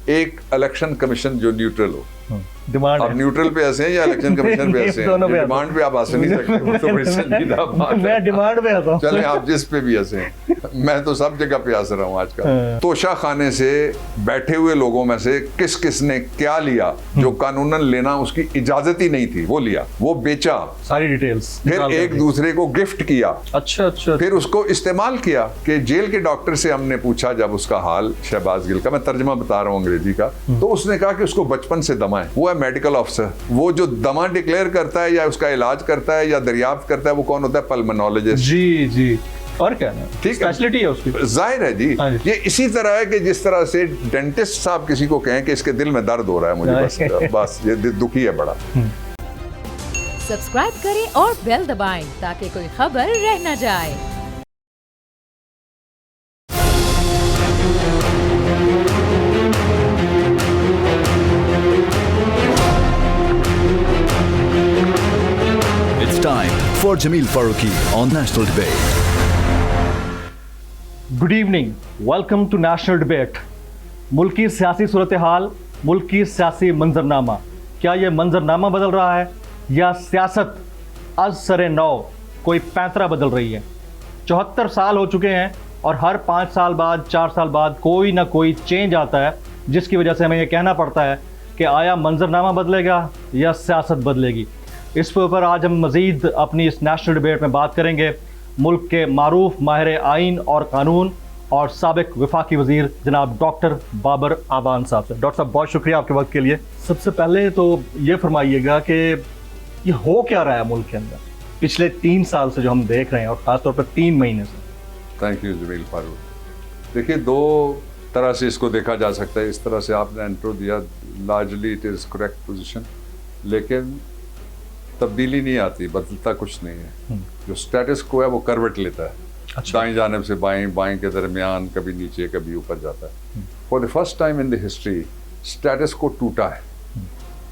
एक election commission जो neutral हो। डिमांड आप न्यूट्रल पे हंसे हैं या इलेक्शन कमीशन पे हंसे हैं? डिमांड पे आप हंस नहीं सकते, वो तो बड़ी संजीदा बात है। मैं डिमांड पे हंसा हूं। चले आप जिस पे भी हंसे हैं, मैं तो सब जगह पे हंस रहा हूँ आजकल। तोशा खाने से बैठे हुए लोगों में से किस किस ने क्या लिया जो कानूनन लेना उसकी इजाजत ही नहीं थी, वो लिया, वो बेचा, सारी डिटेल्स फिर एक दूसरे को गिफ्ट किया, अच्छा अच्छा, फिर उसको इस्तेमाल किया। कि जेल के डॉक्टर से हमने पूछा जब उसका हाल, शहबाज गिल का, मैं तर्जमा बता रहा हूँ अंग्रेजी का, तो उसने कहा कि उसको बचपन से दमा है। वो है मेडिकल ऑफिसर। वो जो दमा डिक्लेयर करता है या उसका इलाज करता है या दरियाफ्त करता है, वो कौन होता है? पल्मोनोलॉजिस्ट। जी जी, और क्या है, ठीक है, स्पेशलिटी है उसकी। जाहिर है जी। ये इसी तरह है कि जिस तरह से डेंटिस्ट साहब किसी को कहें कि इसके दिल में दर्द हो रहा है, मुझे बस ये दुखी है बड़ा। सब्सक्राइब करें और बेल दबाएं ताकि कोई खबर रह न जाए। It's time for Jameel Farooqi on National Debate. Good evening, welcome to National Debate. मुल्क की सियासी सूरत हाल, मुल्क की सियासी मंजरनामा, क्या ये मंजरनामा बदल रहा है या सियासत आज सरे नौ कोई पैंतरा बदल रही है? 74 साल हो चुके हैं और हर 5 साल बाद, 4 साल बाद कोई ना कोई चेंज आता है, जिसकी वजह से हमें ये कहना पड़ता है कि आया मंजरनामा बदलेगा या सियासत बदलेगी। इस पे ऊपर आज हम मज़ीद अपनी इस नेशनल डिबेट में बात करेंगे मुल्क के मारूफ माहिर आइन और कानून और साबिक वफाकी वज़ीर जनाब डॉक्टर बाबर आबान साहब से। डॉक्टर साहब, बहुत शुक्रिया आपके वक्त के लिए। सबसे पहले तो ये फरमाइएगा कि ये हो क्या रहा है मुल्क के अंदर पिछले 3 साल से जो हम देख रहे हैं, और ख़ासतौर पर 3 महीने से? Thank you Jameel Farooq. देखिए, 2 तरह से इसको देखा जा सकता है। इस तरह से आपने इंट्रो दिया, largely it is correct position, लेकिन तब्दीली नहीं आती, बदलता कुछ नहीं है। जो स्टेटस को है वो करवट लेता है, अच्छा। दाएं जानिब से बाएं, बाएं के दरमियान, कभी नीचे कभी ऊपर जाता है। For the first time in the history status को टूटा है।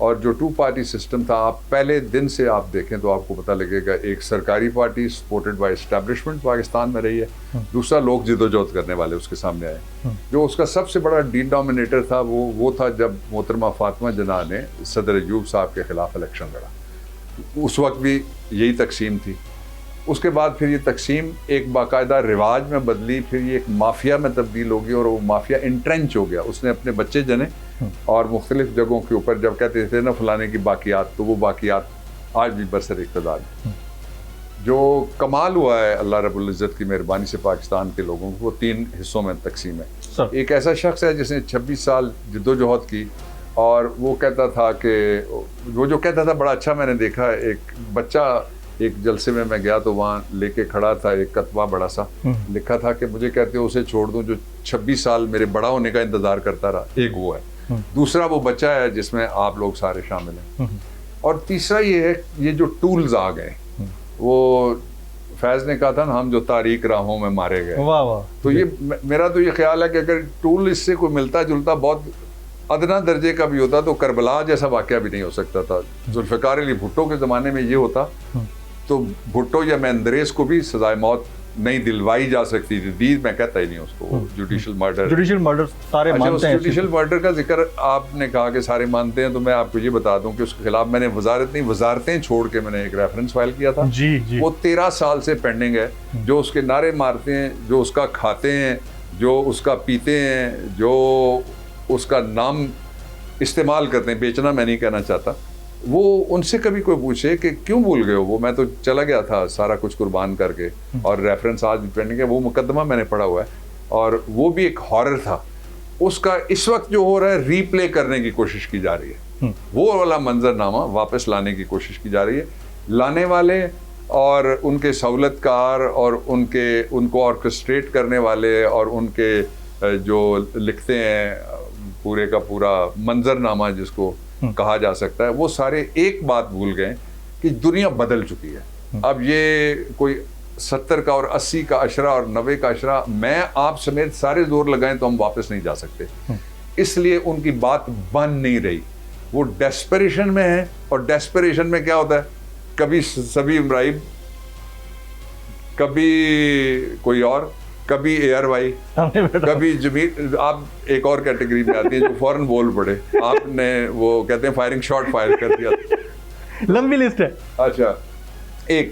और जो 2 पार्टी सिस्टम था, आप पहले दिन से आप देखें तो आपको पता लगेगा, एक सरकारी party supported by establishment Pakistan में रही है, दूसरा लोग जिदोजहद करने वाले उसके सामने आए। जो उसका सबसे बड़ा डिनोमिनेटर था वो था जब मोहतरमा फातिमा जिन्ना ने सदर अयूब साहब के खिलाफ इलेक्शन लड़ा। उस वक्त भी यही तकसीम थी। उसके बाद फिर ये तकसीम एक बाकायदा रिवाज में बदली, फिर ये एक माफिया में तब्दील हो गई और वो माफिया इंट्रेंच हो गया। उसने अपने बच्चे जने और मुख्तलिफ जगहों के ऊपर जब कहते थे ना फलाने की बाकियात, तो वो बाकियात आज भी बरसर इक़्तिदार है। जो कमाल हुआ है अल्लाह रब्बुल इज़्ज़त की मेहरबानी से पाकिस्तान के लोगों को, वो 3 हिस्सों में तकसीम है। एक ऐसा शख्स है जिसने 26 साल जद्दोजहद की, और वो कहता था कि वो जो कहता था बड़ा अच्छा मैंने देखा। एक बच्चा, एक जलसे में मैं गया तो वहाँ लेके खड़ा था एक कतबा बड़ा सा, लिखा था कि मुझे कहते हो उसे छोड़ दूं जो 26 साल मेरे बड़ा होने का इंतज़ार करता रहा। एक वो है, दूसरा वो बच्चा है जिसमें आप लोग सारे शामिल हैं, और तीसरा ये है, ये जो टूल्स आ गए, वो फैज़ ने कहा था ना, हम जो तारीक राहों में मारे गए। वाह वाह। तो ये मेरा तो ये ख्याल है कि अगर टूल इससे कोई मिलता जुलता बहुत अदना दर्जे का भी होता तो करबला जैसा वाक़या भी नहीं हो सकता था। जुल्फ़िकार अली भुट्टो के ज़माने में ये होता तो भुट्टो या मेंदरेस को भी सजाए मौत नहीं दिलवाई जा सकती थी। मैं कहता ही नहीं उसको, जुडिशल मर्डर सारे मानते हैं। जुडिशल मर्डर का जिक्र आपने कहा कि सारे मानते हैं, तो मैं आपको ये बता दूं कि उसके खिलाफ मैंने वजारतें छोड़ के मैंने एक रेफरेंस फाइल किया था। जी जी। वो 13 साल से पेंडिंग है। जो उसके नारे मारते हैं, जो उसका खाते हैं, जो उसका पीते हैं, जो उसका नाम इस्तेमाल करते हैं, बेचना मैं नहीं कहना चाहता, वो उनसे कभी कोई पूछे कि क्यों भूल गए हो, वो मैं तो चला गया था सारा कुछ कुर्बान करके, और रेफरेंस आज भी पेंडिंग है। वो मुकदमा मैंने पढ़ा हुआ है और वो भी एक हॉरर था। उसका इस वक्त जो हो रहा है, रीप्ले करने की कोशिश की जा रही है। वो वाला मंजरनामा वापस लाने की कोशिश की जा रही है। लाने वाले और उनके सहूलतकार और उनको ऑर्केस्ट्रेट करने वाले और उनके जो लिखते हैं पूरे का पूरा मंजरनामा जिसको कहा जा सकता है, वो सारे एक बात भूल गए कि दुनिया बदल चुकी है। अब ये कोई 70 का और 80 का अशरा और 90 का अशरा, मैं आप समेत सारे जोर लगाएं तो हम वापस नहीं जा सकते। इसलिए उनकी बात बन नहीं रही। वो डेस्परेशन में है, और डेस्परेशन में क्या होता है, कभी सभी इब्राहिम, कभी कोई और, कभी एयर वाई, कभी जमीन, आप एक और कैटेगरी में आती है जो फौरन बोल पड़े, आपने वो कहते हैं फायरिंग शॉट फायर कर दिया। लंबी लिस्ट है। अच्छा, एक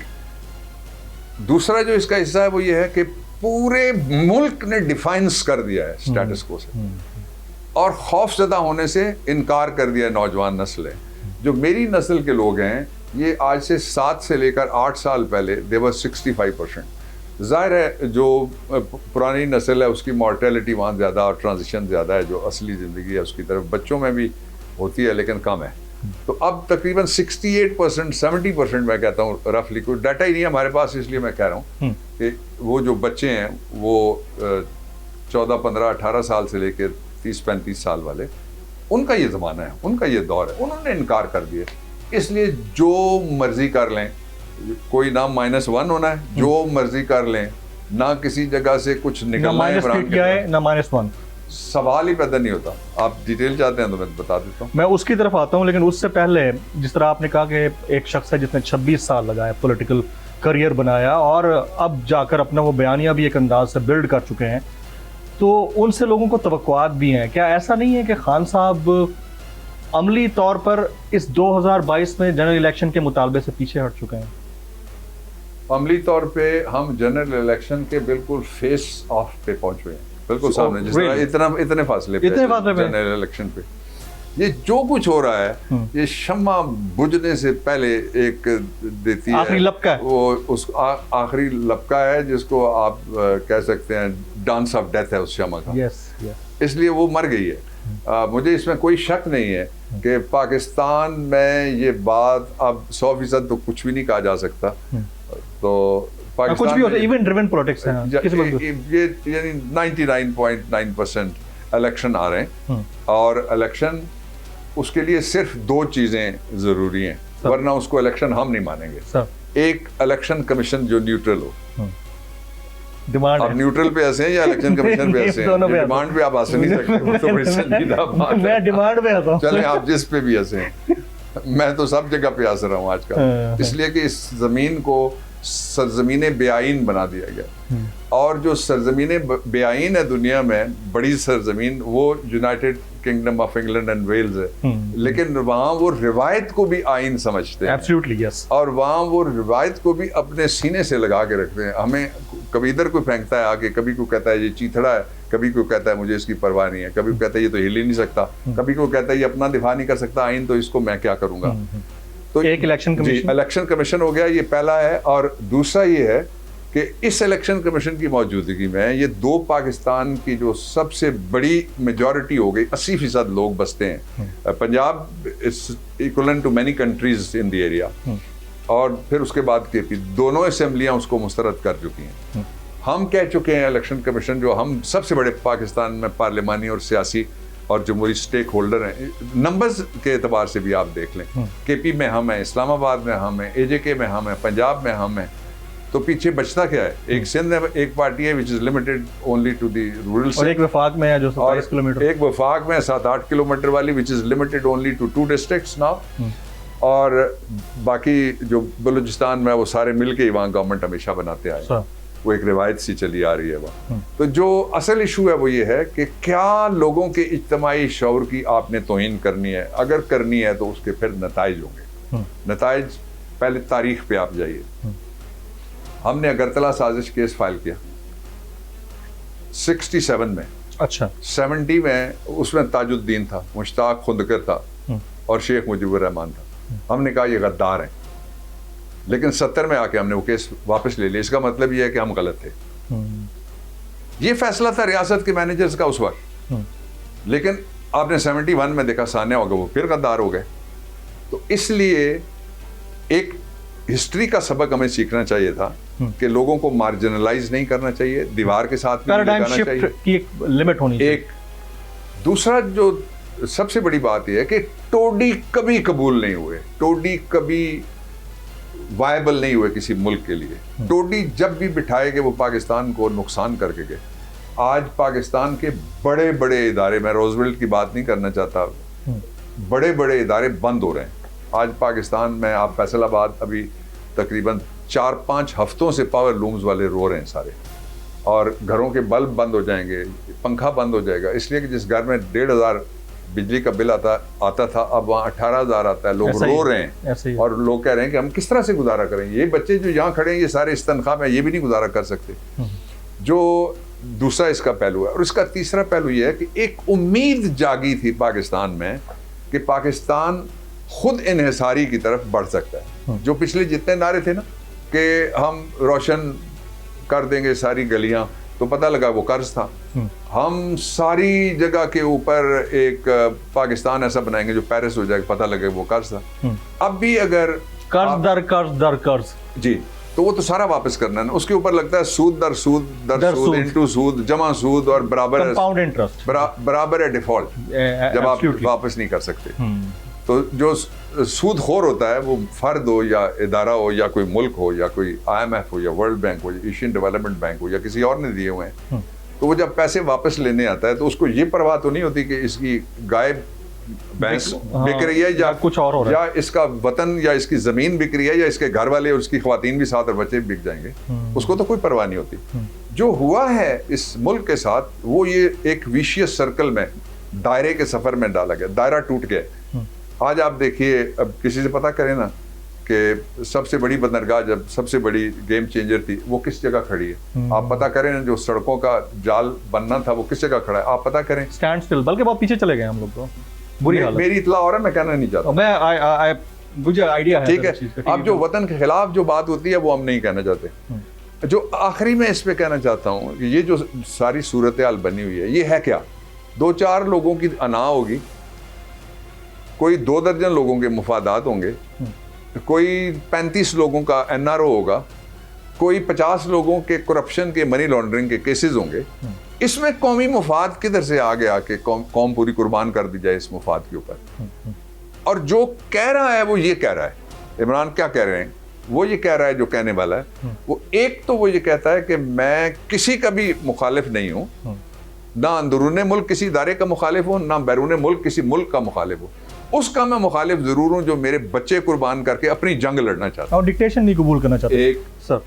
दूसरा जो इसका हिस्सा है वो ये है कि पूरे मुल्क ने डिफाइंस कर दिया है स्टेटस को से, और खौफजदा होने से इनकार कर दिया नौजवान नस्लें। जो मेरी नस्ल के लोग हैं, ये आज से 7 से लेकर 8 साल पहले देवर 65%। जाहिर है जो पुरानी नस्ल है उसकी मॉर्टेलिटी वहाँ ज़्यादा और ट्रांजिशन ज़्यादा है, जो असली ज़िंदगी है उसकी तरफ बच्चों में भी होती है लेकिन कम है। तो अब तकरीबन 68% 70% मैं कहता हूँ, रफली, कोई डाटा ही नहीं है हमारे पास, इसलिए मैं कह रहा हूँ कि वो जो बच्चे हैं वो 14, 15, 18 साल से लेकर 30-35 साल वाले, उनका ये ज़माना है, उनका ये दौर है, उन्होंने इनकार कर दिए। इसलिए जो मर्जी कर लें, कोई ना -1 होना है, जो मर्जी कर लें, ना किसी जगह से कुछ निकलना है, ना -1, सवाल ही पैदा नहीं होता। आप डिटेल चाहते हैं तो मैं बता देता हूँ। मैं उसकी तरफ आता हूँ, लेकिन उससे पहले जिस तरह आपने कहा कि एक शख्स है जिसने 26 साल लगाया, पॉलिटिकल करियर बनाया और अब जाकर अपना वो बयानिया भी एक अंदाज से बिल्ड कर चुके हैं, तो उनसे लोगों को तवक्कुआत भी हैं। क्या ऐसा नहीं है कि खान साहब अमली तौर पर इस 2022 में जनरल इलेक्शन के मुतालबे से पीछे हट चुके हैं? अमली तौर पे हम जनरल इलेक्शन के बिल्कुल फेस ऑफ पे पहुंच हुए हैं, बिल्कुल सामने, जिस तरह इतने फासले पे जनरल इलेक्शन पे ये जो कुछ हो रहा है, ये शम्मा बुझने से पहले एक देती है, आखिरी लपका है, वो उस आखिरी लपका है जिसको आप कह सकते हैं डांस ऑफ डेथ है उस शम्मा का। इसलिए वो मर गई है। मुझे इसमें कोई शक नहीं है कि पाकिस्तान में ये बात अब 100% तो कुछ भी नहीं कहा जा सकता, तो कुछ भी होता है, इवेंट ड्रिवन पॉलिटिक्स है, ये यानी 99.9% इलेक्शन आ रहे हैं, और इलेक्शन उसके लिए सिर्फ 2 चीजें जरूरी हैं, वरना उसको इलेक्शन हम नहीं मानेंगे। एक, इलेक्शन कमीशन जो न्यूट्रल हो। डिमांड आप न्यूट्रल पे हंसे या इलेक्शन कमीशन पे हंसे? डिमांड पे आप हंस नहीं सकते, तो बड़ी संजीदा बात है। मैं डिमांड पे हंसा हूं। चलें आप जिस पे भी हंसे, मैं तो सब जगह पे हंस रहा हूँ आजकल, इसलिए कि इस जमीन को सरजमीन बेआइन बना दिया गया, और जो सरजमीन बेआइन है दुनिया में, बड़ी सरजमीन, वो United Kingdom of England and Wales है, लेकिन वहाँ वो रिवायत को भी आइन समझते हैं। Absolutely yes. और वहाँ वो रिवायत को भी अपने सीने से लगा के रखते हैं। हमें कभी इधर कोई फेंकता है आगे, कभी कोई कहता है ये चीथड़ा है, कभी कोई कहता है मुझे इसकी परवाह नहीं है, कभी कोई कहता है ये तो हिल ही नहीं सकता, कभी कोई कहता है ये अपना दिफा नहीं कर सकता आइन, तो इसको मैं क्या करूँगा। तो एक इलेक्शन कमीशन हो गया, ये पहला है। और दूसरा ये है कि इस इलेक्शन कमीशन की मौजूदगी में ये 2 पाकिस्तान की जो सबसे बड़ी मेजॉरिटी हो गई, 80% लोग बसते हैं। Punjab is equivalent to many countries in the area, और फिर उसके बाद केपी, दोनों असेंबलियां उसको मुस्तरद कर चुकी हैं। हम कह चुके हैं इलेक्शन कमीशन, जो हम सबसे बड़े पाकिस्तान में पार्लिमानी और सियासी और जमहूरी स्टेक होल्डर हैं, नंबर्स के एतबार से भी आप देख लें, केपी में हम हैं, इस्लामाबाद में हम हैं, एजेके में हम हैं, पंजाब में हम हैं, तो पीछे बचता क्या है? एक सिंध में एक पार्टी है which is limited only to the rural, और एक वफाक में है जो 27 किलोमीटर, एक वफाक में 7-8 किलोमीटर वाली which is limited only to 2 districts now, और बाकी जो बलूचिस्तान में वो सारे मिलके ही वहाँ गवर्नमेंट हमेशा बनाते आए, वो एक रिवायत सी चली आ रही है वहाँ। तो जो असल इशू है वो ये है कि क्या लोगों के इज्तिमाई शऊर की आपने तौहीन करनी है? अगर करनी है तो उसके फिर नताइज होंगे। नताइज, पहले तारीख पे आप जाइए। हमने अगरतला साजिश केस फाइल किया 67 में। अच्छा। 70 में उसमें ताजुद्दीन था, मुश्ताक खुंदकर था, और शेख मुजीबुर रहमान था। हमने कहा ये गद्दार हैं, लेकिन 70 में आके हमने वो केस वापस ले लिया। इसका मतलब ये है कि हम गलत थे। ये फैसला था रियासत के मैनेजर्स का उस वक्त, लेकिन आपने 71 में देखा सानिया हो गए, वो फिर गद्दार हो गए। तो इसलिए एक हिस्ट्री का सबक हमें सीखना चाहिए था कि लोगों को मार्जिनलाइज नहीं करना चाहिए, दीवार के साथ भी लगाना चाहिए की एक लिमिट होनी चाहिए। एक दूसरा जो सबसे बड़ी बात यह है कि टोडी कभी कबूल नहीं हुए, टोडी कभी वायबल नहीं हुए किसी मुल्क के लिए। टोडी जब भी बिठाए गए वो पाकिस्तान को नुकसान करके गए। आज पाकिस्तान के बड़े बड़े इदारे, मैं रोजवेल्ट की बात नहीं करना चाहता, बड़े बड़े इदारे बंद हो रहे हैं आज पाकिस्तान में। आप फैसलाबाद अभी तकरीबन 4-5 हफ्तों से पावर लूम्स वाले रो रहे हैं सारे, और घरों के बल्ब बंद हो जाएंगे, पंखा बंद हो जाएगा, इसलिए कि जिस घर में 1,500 बिजली का बिल आता था, अब वहाँ 18,000 आता है। लोग ऐसा ही रो है, रहे ऐसा ही हैं है। और लोग कह रहे हैं कि हम किस तरह से गुजारा करेंगे, ये बच्चे जो यहाँ खड़े हैं ये सारे इस तनख्वाह में ये भी नहीं गुजारा कर सकते। जो दूसरा इसका पहलू है। और इसका तीसरा पहलू ये है कि एक उम्मीद जागी थी पाकिस्तान में कि पाकिस्तान खुद इन्हिसारी की तरफ बढ़ सकता है। जो पिछले जितने नारे थे ना कि हम रोशन कर देंगे सारी गलियां, तो पता लगा वो कर्ज था। हम सारी जगह के ऊपर एक पाकिस्तान ऐसा बनाएंगे जो पेरिस हो जाएगा, पता लगे वो कर्ज था। अब भी अगर कर्ज दर कर्ज दर कर्ज, जी, तो वो तो सारा वापस करना है ना, उसके ऊपर लगता है सूद दर सूद दर सूद, इनटू सूद, जमा सूद और बराबर कंपाउंड इंटरेस्ट, बराबर है डिफॉल्ट, जब आप वापस नहीं कर सकते। तो जो सूद खोर होता है वो फर्द हो या इदारा हो या कोई मुल्क हो या कोई IMF हो या वर्ल्ड बैंक हो या एशियन डेवलपमेंट बैंक हो या किसी और ने दिए हुए हैं, तो वो जब पैसे वापस लेने आता है तो उसको ये परवाह तो नहीं होती कि इसकी गाय भैंस बिक रही है या कुछ और हो रहा है, या इसका वतन या इसकी जमीन बिक रही है या इसके घर वाले और उसकी ख्वातीन भी साथ और बच्चे भी बिक जाएंगे, उसको तो कोई परवाह नहीं होती। जो हुआ है इस मुल्क के साथ वो ये एक विशियस सर्कल में, दायरे के सफर में डाला गया, दायरा टूट गया। आज आप देखिए, अब किसी से पता करें ना कि सबसे बड़ी बंदरगाह जब सबसे बड़ी गेम चेंजर थी वो किस जगह खड़ी है, आप पता करें ना। जो सड़कों का जाल बनना था वो किस जगह खड़ा है, आप पता करें। स्टैंड स्टिल, बल्कि बहुत पीछे चले गए हम लोग, तो बुरी हालत। मेरी इतला और है, मैं कहना नहीं चाहता, मैं मुझे आइडिया है, ठीक है। अब जो वतन के खिलाफ जो बात होती है वो हम नहीं कहना चाहते। जो आखिरी में इस पे कहना चाहता हूँ कि ये जो सारी सूरत हाल बनी हुई है ये है क्या, 2-4 लोगों की अना होगी, कोई 2 दर्जन लोगों के मुफादात होंगे, कोई 35 लोगों का NRO होगा, कोई 50 लोगों के करप्शन के मनी लॉन्ड्रिंग के केसेस होंगे। इसमें कौमी मुफाद किधर से आ गया कि कौम पूरी कुर्बान कर दी जाए इस मुफाद के ऊपर। और जो कह रहा है वो ये कह रहा है, इमरान क्या कह रहे हैं, वो ये कह रहा है जो कहने वाला है, वो एक तो वो ये कहता है कि मैं किसी का भी मुखालिफ नहीं हूँ, ना अंदरूने मुल्क किसी इदारे का मुखालिफ हो, ना बैरूने मुल्क किसी मुल्क का मुखालिफ हो। उसका मैं मुखालिफ जरूर हूँ जो मेरे बच्चे कुर्बान करके अपनी जंग लड़ना चाहता और डिक्टेशन नहीं कबूल करना चाहता। एक सर,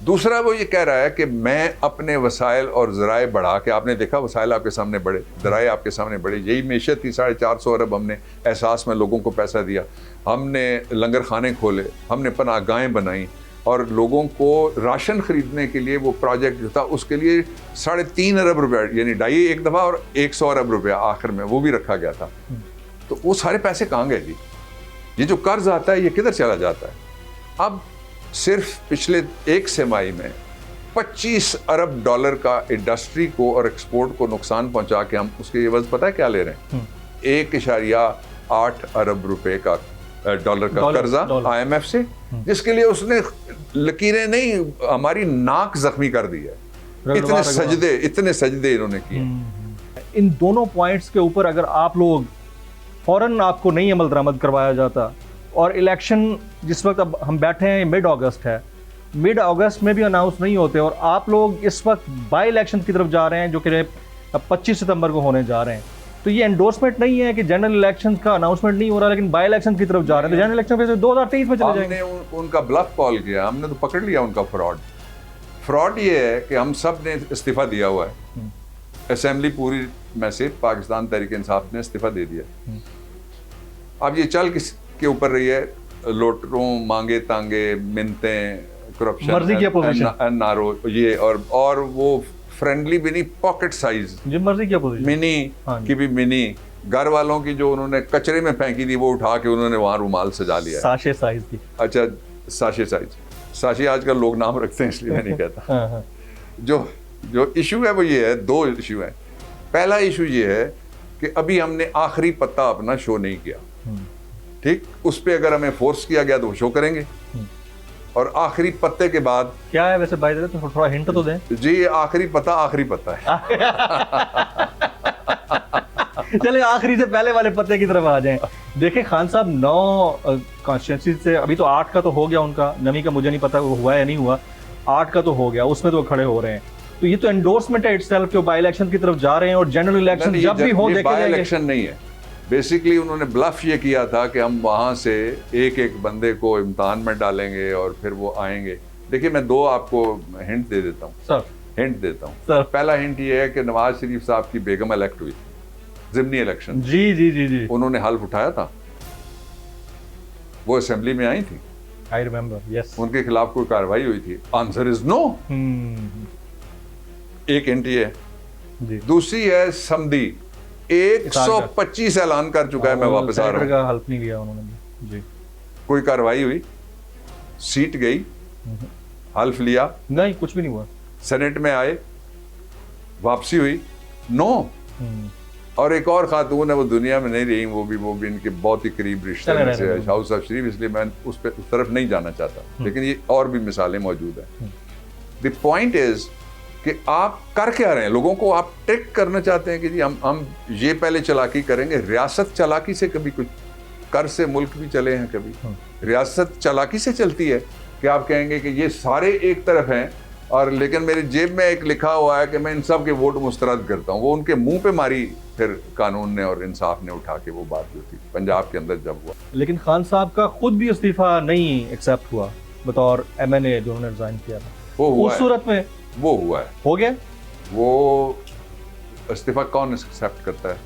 दूसरा वो ये कह रहा है कि मैं अपने वसाइल और ज़राए बढ़ा के, आपने देखा वसाइल आपके सामने बढ़े, ज़राए आपके सामने बढ़े, यही मैशत थी, 450 अरब हमने एहसास में लोगों को पैसा दिया, हमने लंगर खाने खोले, हमने पनाहगाहें बनाई और लोगों को राशन खरीदने के लिए वो प्रोजेक्ट जो था उसके लिए 3.5 अरब रुपया, यानी 2.5 एक दफ़ा और 100 अरब रुपया आखिर में वो भी रखा गया था। तो वो सारे पैसे कहाँ गए जी? ये जो कर्ज आता है ये किधर चला जाता है? अब सिर्फ पिछले 1 तिमाही में 25 अरब डॉलर का इंडस्ट्री को और एक्सपोर्ट को नुकसान पहुंचा के हम उसके एवज पता है क्या ले रहे हैं? 1.8 अरब रुपए का डॉलर का कर्जा IMF से, जिसके लिए उसने लकीरें नहीं हमारी नाक जख्मी कर दी है। इतने सजदे इन्होंने किए। इन दोनों पॉइंट्स के ऊपर अगर आप लोग फौरन आपको नहीं अमल दरामद करवाया जाता, और इलेक्शन जिस वक्त अब हम बैठे हैं मिड अगस्त है, मिड अगस्त में भी अनाउंस नहीं होते और आप लोग इस वक्त बाई इलेक्शन की तरफ जा रहे हैं जो कि 25 सितंबर को होने जा रहे हैं, तो ये एंडोर्समेंट नहीं है कि जनरल इलेक्शन का अनाउंसमेंट नहीं हो रहा लेकिन बाई इलेक्शन की तरफ जा रहे हैं, तो जनरल इलेक्शन फिर 2023 में चले जाएंगे। हमने उनका ब्लफ कॉल किया, हमने तो पकड़ लिया उनका फ्रॉड ये है कि हम सब ने इस्तीफा दिया हुआ है, असेंबली पूरी में से पाकिस्तान तहरीक इंसाफ ने इस्तीफा दे दिया। अब ये चल किस के ऊपर रही है, लोटरों मांगे तांगे मिन्नतें, करप्शन, मर्जी की अपोजिशन, NRO ये और वो फ्रेंडली भी नहीं, पॉकेट साइज जो मर्जी की अपोजिशन, मिनी की भी मिनी, घर वालों की जो उन्होंने कचरे में फेंकी थी वो उठा के उन्होंने वहां रुमाल सजा लिया, साशे साइज की। अच्छा, साशे साइज, साशे आजकल लोग नाम रखते हैं इसलिए मैं नहीं कहता। जो इशू है वो ये है, 2 इशू है। पहला इशू ये है कि अभी हमने आखिरी पत्ता अपना शो नहीं किया, ठीक, उस पे अगर हमें फोर्स किया गया तो वो शो करेंगे, और आखिरी पत्ते के बाद क्या है वैसे भाई, तो थोड़ा हिंट तो दें जी। आखिरी पत्ता है। चलिए आखिरी से पहले वाले पत्ते की तरफ आ जाएं। देखें खान साहब, 9 कॉन्स्टिट्यूंसी से अभी तो 8 का तो हो गया उनका, नवी का मुझे नहीं पता वो हुआ या नहीं हुआ, 8 का तो हो गया, उसमें तो खड़े हो रहे हैं, तो ये तो एंडोर्समेंट है इटसेल्फ कि बाई इलेक्शन की तरफ जा रहे हैं और जनरल इलेक्शन जब भी हो देखे जाएंगे। इलेक्शन नहीं है, बेसिकली उन्होंने ब्लफ ये किया था कि हम वहाँ से एक बंदे को इम्तिहान में डालेंगे और फिर वो आएंगे। देखिए मैं 2 आपको हिंट दे देता हूँ सर। हिंट देता हूँ। सर। पहला हिंट ये है कि नवाज शरीफ साहब की बेगम इलेक्ट हुई जिमनी इलेक्शन, जी जी जी जी, उन्होंने हल्फ उठाया था, वो असेंबली में आई थी, आई रिमेम्बर, यस। उनके खिलाफ कोई कार्रवाई हुई थी? Answer is no. एक हिंट ये है। जी, दूसरी है समदी 125 ऐलान कर चुका है मैं वापस आ रहा हूँ, का हेल्प नहीं लिया उन्होंने भी। जी, कोई कार्रवाई हुई? सीट गई, हल्फ लिया, नहीं कुछ भी नहीं हुआ। सेनेट में आए, वापसी हुई, नो। और एक और खातून है, वो दुनिया में नहीं रही, वो भी इनके बहुत ही करीब रिश्ते में से है, शाहू साहब शरीफ, इसलिए मैं उस तरफ नहीं जाना चाहता, लेकिन ये और भी मिसालें मौजूद हैं। द पॉइंट इज कि आप कर क्या रहे हैं? लोगों को आप ट्रिक करना चाहते हैं कि जी हम ये पहले चालाकी करेंगे। रियासत चालाकी से कभी कुछ, कर से मुल्क भी चले हैं कभी, रियासत चालाकी से चलती है कि आप कहेंगे कि ये सारे एक तरफ हैं और लेकिन मेरी जेब में एक लिखा हुआ है कि मैं इन सब के वोट मुस्तरद करता हूँ। वो उनके मुंह पे मारी फिर कानून ने और इंसाफ ने उठा के वो बात जो थी पंजाब के अंदर जब हुआ। लेकिन खान साहब का खुद भी इस्तीफा नहीं एक्सेप्ट हुआ बतौर MNA जो उन्होंने रिजाइन किया था, वो हुआ उस सूरत में वो हुआ है। हो गया। वो इस्तीफा कौन एक्सेप्ट करता है?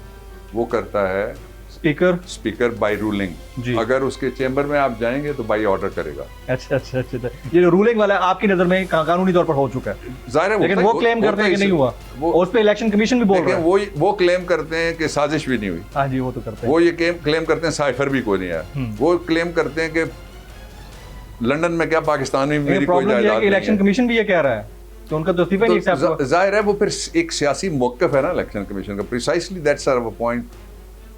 वो करता है स्पीकर बाय रूलिंग। अगर उसके चेंबर में आप जाएंगे तो बाय ऑर्डर करेगा। अच्छा अच्छा अच्छा, ये जो रूलिंग वाला है आपकी नजर में कानूनी तौर पर हो चुका है, जाहिर है, लेकिन वो क्लेम करते हैं कि नहीं हुआ, उस पे इलेक्शन कमीशन भी बोल रहा है। वो क्लेम करते हैं कि साजिश भी नहीं हुई। हाँ जी, वो तो करते हैं। वो ये क्लेम करते हैं साइफर भी कोई नहीं आया। वो क्लेम करते हैं कि लंदन में क्या, पाकिस्तान में मेरी कोई जायदाद नहीं है। इलेक्शन कमीशन भी ये कह रहा है तो उनका तो इस्तीफा नहीं एक्सेप्ट हुआ। जाहिर है वो फिर एक सियासी मौक़िफ़ है ना इलेक्शन कमीशन का। प्रिसाइसली दैट्स आवर पॉइंट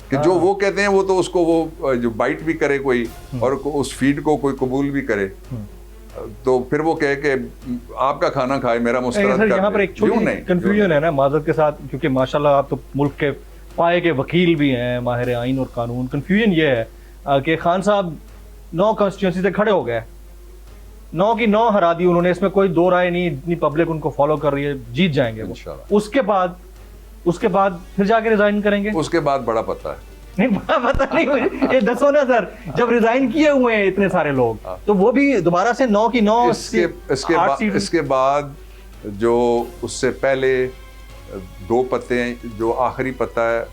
कि जो वो कहते हैं वो तो उसको वो जो बाइट भी करे कोई और उस फीड को कोई कबूल भी करे, तो फिर वो कहे कि आपका खाना खाए, मेरा मुस्तरद कर। यहाँ पर एक छोटी कंफ्यूजन है ना माजरत के साथ, क्योंकि माशाल्लाह आप तो मुल्क के पाए के वकील भी हैं, माहिर आइन और कानून। कंफ्यूजन ये है कि खान साहब 9 कॉन्स्टिट्यूंसी से खड़े हो गए, 9 की 9 हरा दी उन्होंने, इसमें कोई दो राय नहीं, इतनी पब्लिक उनको फॉलो कर रही है, जीत जाएंगे वो। उसके बाद फिर जाके रिजाइन करेंगे। उसके बाद बड़ा पता है नहीं, बड़ा पता नहीं। ये दसो ना सर, जब रिजाइन किए हुए हैं इतने सारे लोग, तो वो भी दोबारा से 9 की 9 इसके बाद जो उससे पहले 2 पत्ते हैं, जो आखिरी पत्ता है,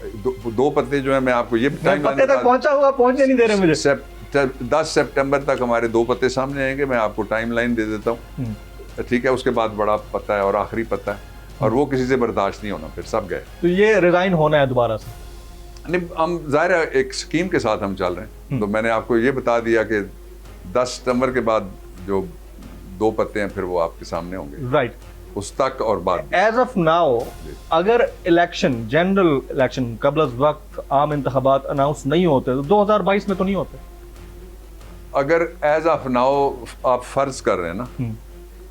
2 पत्ते जो है, मैं आपको ये पत्ते तक पहुंचने नहीं दे रहे मुझे। 10 सितंबर तक हमारे 2 पत्ते सामने आएंगे, मैं आपको टाइमलाइन दे देता हूँ, ठीक है। उसके बाद बड़ा पत्ता है और आखिरी पत्ता है, और वो किसी से बर्दाश्त नहीं होना, फिर सब गए। तो ये रिजाइन होना है दोबारा से? नहीं, हम जाहिर है एक स्कीम के साथ हम चल रहे हैं, तो मैंने आपको ये बता दिया कि 10 सितंबर के बाद जो 2 पत्ते हैं फिर वो आपके सामने होंगे, राइट, उस तक और बाद। एज ऑफ नाउ अगर इलेक्शन, जनरल इलेक्शन कबल वक्त आम इंतखाबात अनाउंस नहीं होते तो 2022 में तो नहीं होते। अगर एज ऑफ नाउ आप फर्ज कर रहे हैं ना,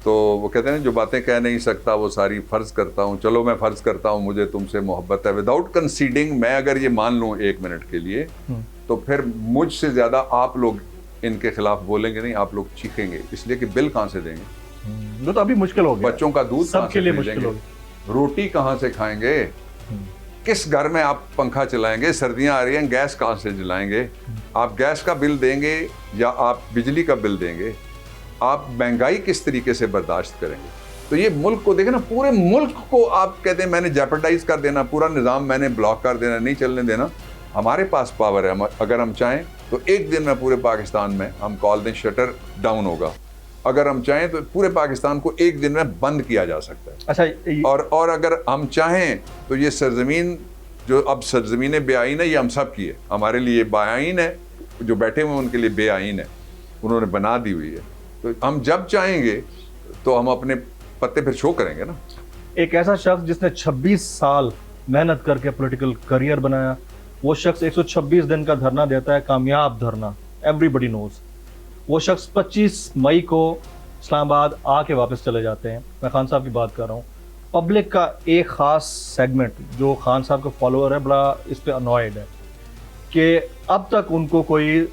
तो वो कहते हैं जो बातें कह नहीं सकता वो सारी फर्ज करता हूँ। चलो मैं फर्ज करता हूँ मुझे तुमसे मोहब्बत है, विदाउट कंसीडिंग मैं अगर ये मान लूँ 1 मिनट के लिए, तो फिर मुझसे ज्यादा आप लोग इनके खिलाफ बोलेंगे नहीं, आप लोग चीखेंगे, इसलिए कि बिल कहाँ से देंगे? तो अभी मुश्किल हो गया, बच्चों का दूध कहाँ से खरीदेंगे, रोटी कहाँ से खाएंगे, किस घर में आप पंखा चलाएंगे, सर्दियां आ रही हैं गैस कहाँ से जलाएंगे, आप गैस का बिल देंगे या आप बिजली का बिल देंगे, आप महंगाई किस तरीके से बर्दाश्त करेंगे? तो ये मुल्क को देखें ना, पूरे मुल्क को आप कहते हैं मैंने जेपरडाइज कर देना, पूरा निज़ाम मैंने ब्लॉक कर देना, नहीं चलने देना। हमारे पास पावर है, अगर हम चाहें तो एक दिन में पूरे पाकिस्तान में हम कॉल दें शटर डाउन होगा, अगर हम चाहें तो पूरे पाकिस्तान को एक दिन में बंद किया जा सकता है। अच्छा, और अगर हम चाहें तो ये सरजमीन जो अब सरजमीन बेआईन है, ये हम सब की है, हमारे लिए बाआईन है, जो बैठे हुए उनके लिए बेआईन है, उन्होंने बना दी हुई है। तो हम जब चाहेंगे तो हम अपने पत्ते फिर शो करेंगे ना। एक ऐसा शख्स जिसने 26 साल मेहनत करके पॉलिटिकल करियर बनाया, वो शख्स 126 दिन का धरना देता है, कामयाब धरना, एवरीबडी नोज। वो शख्स 25 मई को इस्लामाबाद आके वापस चले जाते हैं। मैं खान साहब की बात कर रहा हूँ। पब्लिक का एक ख़ास सेगमेंट जो खान साहब का फॉलोअर है, बड़ा इस पर अनॉयड है कि अब तक उनको कोई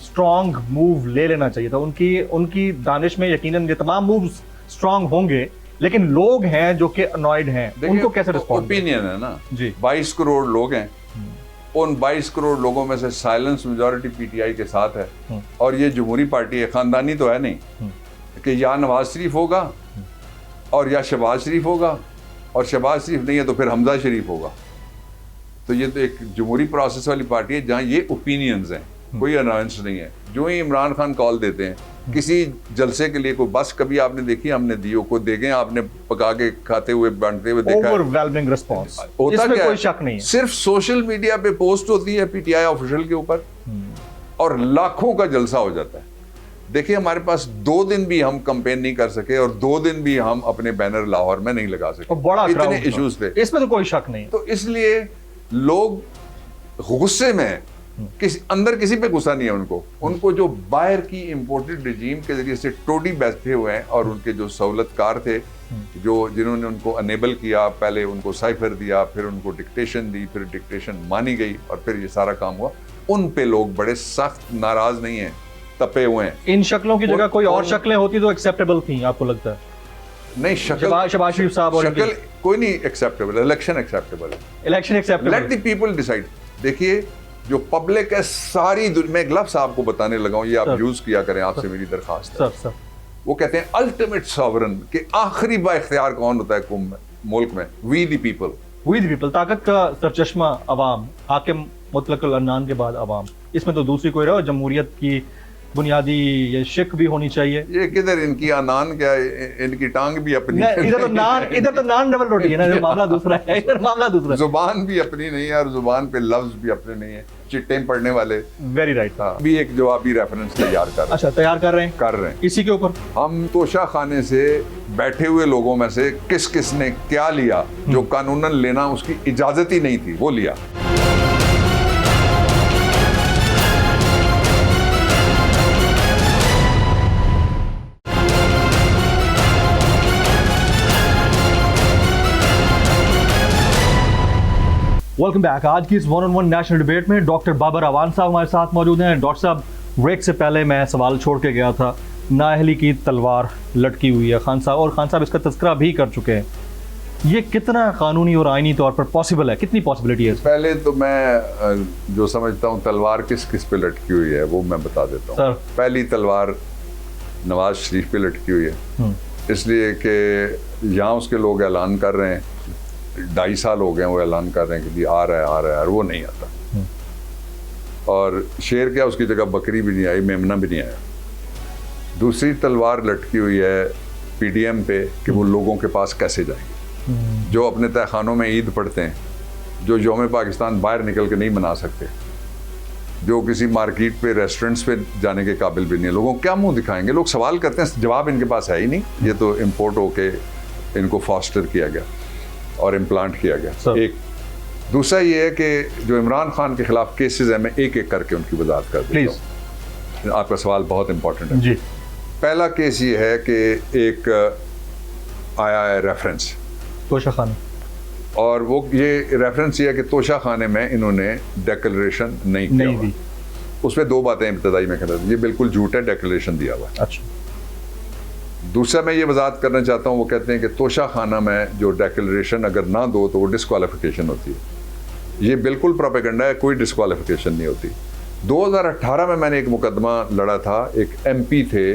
स्ट्रॉन्ग मूव ले लेना चाहिए था। उनकी दानिश में यकीनन ये तमाम मूव्स स्ट्रॉन्ग होंगे, लेकिन लोग हैं जो कि अनॉयड हैं, उनको कैसे रिस्पॉन्ड? ओपिनियन है ना जी, 22 करोड़ लोग हैं, उन 22 करोड़ लोगों में से साइलेंस मेजॉरिटी पीटीआई के साथ है, और ये जमहूरी पार्टी है, खानदानी तो है नहीं कि या नवाज शरीफ होगा और या शहबाज शरीफ होगा, और शहबाज शरीफ नहीं है तो फिर हमजा शरीफ होगा। तो ये तो एक जमहूरी प्रोसेस वाली पार्टी है जहाँ ये ओपिनियंस हैं, कोई अनाउंस नहीं है। जो ही इमरान खान कॉल देते हैं किसी जलसे के लिए, कोई बस कभी आपने देखी, हमने दी को देखें, आपने पका के खाते हुए बांटते हुए देखा है? ओवरवेलमिंग रिस्पांस, होता इसमें क्या कोई है? शक नहीं है। सिर्फ सोशल मीडिया पे पोस्ट होती है पीटीआई ऑफिशियल के ऊपर और लाखों का जलसा हो जाता है। देखिए हमारे पास 2 दिन भी हम कंपेन नहीं कर सके और 2 दिन भी हम अपने बैनर लाहौर में नहीं लगा सके, और बड़ा इतने crowd था। इश्यूज थे। इसमें तो कोई शक नहीं है। तो इसलिए लोग गुस्से में हैं, अंदर किसी पे गुस्सा नहीं है उनको जो बाहर की इम्पोर्टेड रिजीम के जरिए से टोडी बैठे हुए हैं और उनके जो सहूलतकार थे, जो जिन्होंने उनको अनेबल किया, पहले उनको साइफर दिया, फिर उनको डिक्टेशन दी, फिर डिक्टेशन मानी गई और फिर ये सारा काम हुआ, उन पे लोग बड़े सख्त नाराज नहीं हैं, तपे हुए हैं। इन शक्लों की जगह कोई और शक्लें होती तो एक्सेप्टेबल थी, आपको लगता है? नहीं, शहबाज शरीफ साहब और शक्ल कोई नहीं एक्सेप्टेबल, इलेक्शन एक्सेप्टेबल है। Election acceptable. Let the people decide. देखिए जो पब्लिक है सारी मैं एक लफ्ज़ आपको बताने लगा हूं, ये आप यूज किया करें, आपसे मेरी दरखास्त है। सर वो कहते हैं अल्टीमेट सॉवरन के आखिरी बाइख्तियार कौन होता है मुल्क में? We the people. We the people, ताकत का सरचश्मा अवाम, हाकिम मुतलकुल अन्नान के बाद अवाम, इसमें तो दूसरी कोई रहा। जमहूरियत की बुनियादी ये शिक भी होनी चाहिए। ये किधर इनकी अनान क्या, इनकी टांग भी अपनी, इधर तो नान डबल रोटी है ना, मामला दूसरा है, इधर मामला दूसरा है। जुबान भी अपनी नहीं है और जुबान पे लफ्ज भी अपने नहीं है, चिट्टे पढ़ने वाले। Very right. भी एक जवाबी रेफरेंस तैयार अच्छा, तैयार कर रहे हैं इसी के ऊपर। हम तोशा खाने से बैठे हुए लोगों में से किस किस ने क्या लिया जो कानूनन लेना उसकी इजाजत ही नहीं थी, वो लिया। Welcome back. आज की इस 1-on-1 नेशनल डिबेट में डॉक्टर बाबर अवान साहब हमारे साथ मौजूद हैं। डॉक्टर साहब, ब्रेक से पहले मैं सवाल छोड़ के गया था, नाअहली की तलवार लटकी हुई है खान साहब, और खान साहब इसका तज़किरा भी कर चुके हैं। ये कितना कानूनी और आईनी तौर पर पॉसिबल है, कितनी पॉसिबिलिटी है? पहले तो मैं जो समझता हूँ तलवार किस किस पे लटकी हुई है वो मैं बता देता हूँ। पहली तलवार नवाज शरीफ पे लटकी हुई है, इसलिए कि यहाँ उसके लोग ऐलान कर रहे हैं, 2.5 साल हो गए वो ऐलान कर रहे हैं कि आ रहा है और वो नहीं आता। और शेर क्या, उसकी जगह बकरी भी नहीं आई, मेमना भी नहीं आया। दूसरी तलवार लटकी हुई है पीडीएम पे कि वो लोगों के पास कैसे जाएंगे, जो अपने तहखानों में ईद पढ़ते हैं, जो यौम पाकिस्तान बाहर निकल के नहीं मना सकते, जो किसी मार्केट पे रेस्टोरेंट्स पे जाने के काबिल भी नहीं है। लोगों को क्या मुंह दिखाएंगे? लोग सवाल करते हैं, जवाब इनके पास है ही नहीं। ये तो इम्पोर्ट होके इनको फॉस्टर किया गया और इम्प्लांट किया गया। एक दूसरा ये है कि जो इमरान खान के खिलाफ केसेस हैं, मैं एक एक करके उनकी वजाहत कर देता हूं। आपका सवाल बहुत इंपॉर्टेंट है जी। पहला केस ये है कि एक आया है रेफरेंस तोशा खाने, और वो ये रेफरेंस ये है कि तोशा खाने में इन्होंने डिक्लेरेशन नहीं दी। उसमें 2 बातें इब्तदाई में कहता, ये बिल्कुल झूठ है, डिक्लेरेशन दिया हुआ। अच्छा। दूसरा मैं ये वजाहत करना चाहता हूँ, वो कहते हैं कि तोशा खाना में जो डिक्लेरेशन अगर ना दो तो वो डिस्क्वालिफिकेशन होती है। ये बिल्कुल प्रोपेगेंडा है, कोई डिस्क्वालिफिकेशन नहीं होती। 2018 में मैंने एक मुकदमा लड़ा था, एक MP थे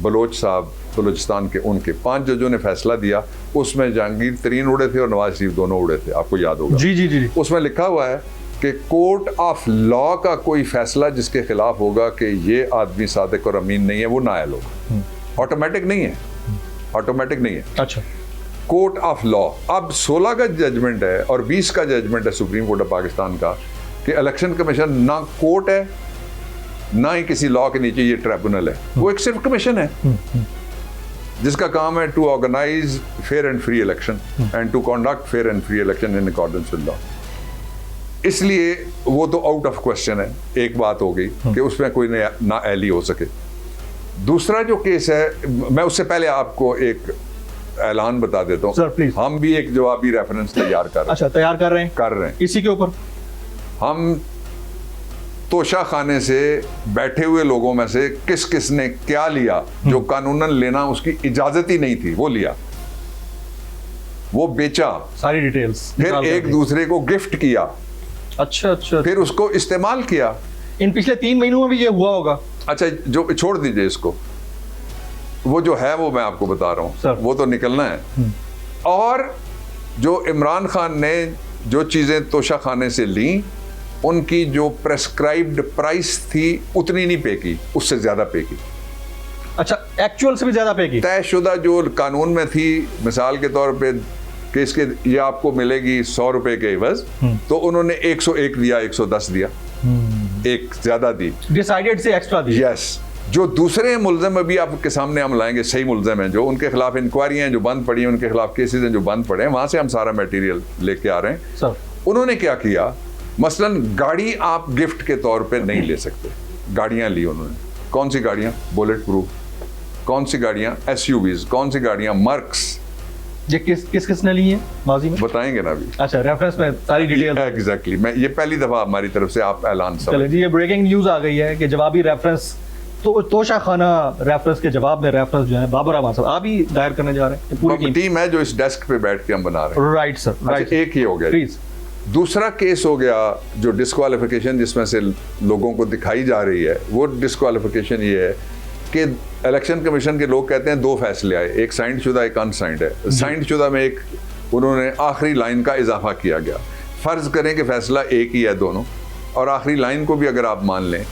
बलोच साहब, बलूचिस्तान के, उनके 5 जजों ने फैसला दिया। उसमें जहांगीर तरीन उड़े थे और नवाज शरीफ दोनों उड़े थे, आपको याद होगा। जी जी जी। उसमें लिखा हुआ है कि कोर्ट ऑफ लॉ का कोई फैसला जिसके खिलाफ होगा कि ये आदमी सादिक और अमीन नहीं है, वो नाअहल होगा। ऑटोमेटिक नहीं है, ऑटोमेटिक नहीं है। अच्छा। Court of law. अब 16 का जजमेंट है और 20 का जजमेंट है सुप्रीम कोर्ट ऑफ पाकिस्तान का कि इलेक्शन कमीशन ना कोर्ट है ना ही किसी लॉ के नीचे ये ट्रिब्यूनल है, वो एक सिर्फ कमीशन है जिसका काम है to organise fair and free election and to conduct fair and free election in accordance with law. इसलिए वो तो आउट ऑफ क्वेश्चन है। एक बात हो गई कि उसमें कोई नाअहली हो सके। दूसरा जो केस है, मैं उससे पहले आपको एक ऐलान बता देता हूँ। Sir please. हम भी एक जवाबी रेफरेंस तैयार कर रहे हैं। अच्छा, तैयार कर रहे हैं इसी के ऊपर। हम तोशा खाने से बैठे हुए लोगों में से किस किस ने क्या लिया जो कानूनन लेना उसकी इजाजत ही नहीं थी, वो लिया, वो बेचा, सारी डिटेल्स, फिर एक दूसरे को गिफ्ट किया। अच्छा अच्छा। फिर उसको इस्तेमाल किया। इन पिछले 3 महीनों में भी ये हुआ होगा। अच्छा, जो छोड़ दीजिए इसको, वो जो है वो मैं आपको बता रहा सर। हूँ, वो तो निकलना है। और जो इमरान खान ने जो चीज़ें तोशा खाने से ली, उनकी जो प्रेस्क्राइब्ड प्राइस थी उतनी नहीं पे की, उससे ज़्यादा पे की। अच्छा, एक्चुअल से भी ज्यादा पे की? तयशुदा जो कानून में थी, मिसाल के तौर पे कि इसके ये आपको मिलेगी 100 रुपए के एवज, तो उन्होंने 101 दिया, 110 दिया, एक ज्यादा दी, डिसाइडेड से एक्स्ट्रा दी। यस। जो दूसरे मुल्ज़म अभी आपके सामने हम लाएंगे, सही मुल्ज़म हैं जो, उनके खिलाफ इंक्वायरी हैं जो बंद पड़ी हैं, उनके खिलाफ केसेस हैं जो बंद पड़े हैं, वहां से हम सारा मटेरियल लेके आ रहे हैं। सर, उन्होंने क्या किया, मसलन गाड़ी आप गिफ्ट के तौर पे नहीं ले सकते, गाड़ियां ली उन्होंने। कौन सी गाड़ियां? Bullet proof. कौन सी गाड़ियां? SUVs। कौन सी गाड़ियां? मर्क्स। ये किसने ली है माजी में? बताएंगे ना अभी। अच्छा, रेफरेंस में सारी डिटेल। एग्जैक्टली, मैं ये पहली दफा हमारी तरफ से आप ऐलान चलिए जी, ये ब्रेकिंग न्यूज आ गई है कि जवाबी रेफरेंस, तो तोशा खाना रेफरेंस के जवाब में रेफरेंस जो है बाबर अहमद साहब आप ही दायर करने जा रहे हैं? पूरी टीम है जो इस डेस्क पे बैठ के हम बना रहे हैं। Right sir, right. अच्छा, एक ही हो गया। प्लीज। दूसरा केस हो गया जो डिस्क्वालिफिकेशन जिसमें से लोगों को दिखाई जा रही है, वो डिस्क्वालिफिकेशन ये है कि इलेक्शन कमीशन के लोग कहते हैं 2 फैसले आए, एक साइंड शुदा, एक अनसाइंड है। साइंड शुदा में एक उन्होंने आखिरी लाइन का इजाफा किया गया। फर्ज करें कि फैसला एक ही है दोनों, और आखिरी लाइन को भी अगर आप मान लें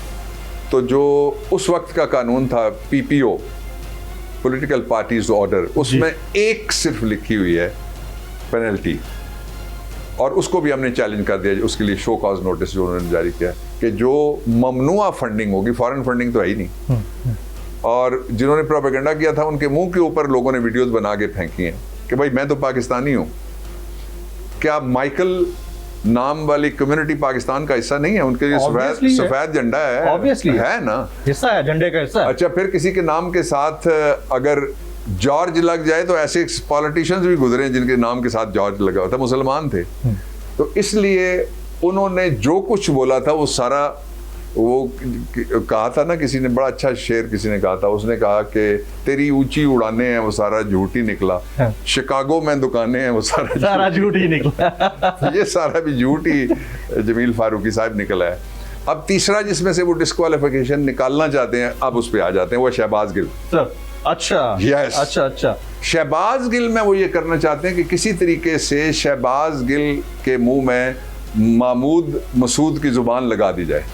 तो जो उस वक्त का कानून था PPO, पॉलिटिकल पार्टीज ऑर्डर, उसमें एक सिर्फ लिखी हुई है पेनल्टी, और उसको भी हमने चैलेंज कर दिया। उसके लिए शो कॉज नोटिस जो उन्होंने जारी किया कि जो ममनुआ फंडिंग होगी, फॉरेन फंडिंग तो है ही नहीं, और जिन्होंने प्रोपेगेंडा किया था उनके मुंह के ऊपर लोगों ने वीडियोस बना के फेंकी हैं कि भाई मैं तो पाकिस्तानी हूँ। क्या माइकल नाम वाली कम्युनिटी पाकिस्तान का हिस्सा नहीं है? उनके लिए सफेद झंडा है, ऑब्वियसली है ना, हिस्सा है, झंडे का हिस्सा है। अच्छा, फिर किसी के नाम के साथ अगर जॉर्ज लग जाए तो ऐसे पॉलिटिशियंस भी गुजरे जिनके नाम के साथ जॉर्ज लगा हुआ था, मुसलमान थे। तो इसलिए उन्होंने जो कुछ बोला था वो सारा, वो कहा था ना, किसी ने बड़ा अच्छा शेर किसी ने कहा था, उसने कहा कि तेरी ऊंची उड़ाने हैं वो सारा झूठ ही निकला, शिकागो में दुकानें हैं वो सारा झूठ ही निकला। ये सारा भी झूठ ही जमील फारूकी साहब निकला है। अब तीसरा जिसमें से वो डिस्क्वालिफिकेशन निकालना चाहते हैं, अब उस पर आ जाते हैं, वो शहबाज गिल। सर, अच्छा, यस, अच्छा, शहबाज गिल में वो ये करना चाहते हैं कि किसी तरीके से शहबाज गिल के मुंह में महमूद मसूद की जुबान लगा दी जाए।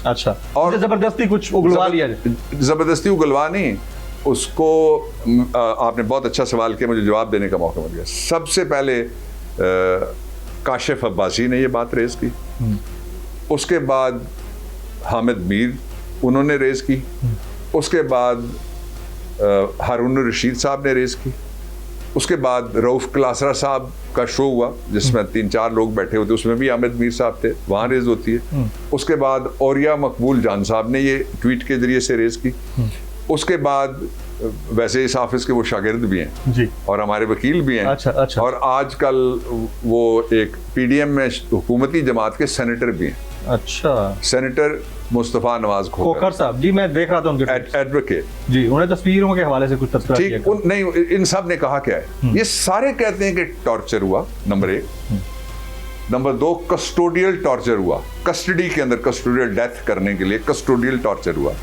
अच्छा, और जबरदस्ती कुछ उगलवा लिया जाए। जबरदस्ती उगलवा नहीं, उसको आपने बहुत अच्छा सवाल किया, मुझे जवाब देने का मौका मिल गया। सबसे पहले काशिफ अब्बासी ने ये बात रेज की, उसके बाद हामिद मीर उन्होंने रेज की, उसके बाद हारून रशीद साहब ने रेज की, उसके बाद रऊफ क्लासरा साहब का शो हुआ जिसमें 3-4 लोग बैठे होते, उसमें भी हामिद मीर साहब थे, वहाँ रेज होती है। उसके बाद औरिया मकबूल जान साहब ने ये ट्वीट के जरिए से रेज की। उसके बाद वैसे इस ऑफिस के वो शागिर्द भी हैं जी, और हमारे वकील भी हैं। अच्छा। और आजकल वो एक PDM में हुकूमती जमात के सेनेटर भी हैं। अच्छा, सेनेटर मुस्तफ़ा नवाज खोखर साहब जी, मैं देख रहा था उनके एडवोकेट जी, उन्हें तस्वीरों के हवाले से कुछ तस्वीर ठीक नहीं, इन सब ने कहा क्या है, ये सारे कहते हैं कि टॉर्चर हुआ, नंबर 1। नंबर 2, कस्टोडियल टॉर्चर हुआ, कस्टडी के अंदर कस्टोडियल डेथ करने के लिए कस्टोडियल टॉर्चर हुआ।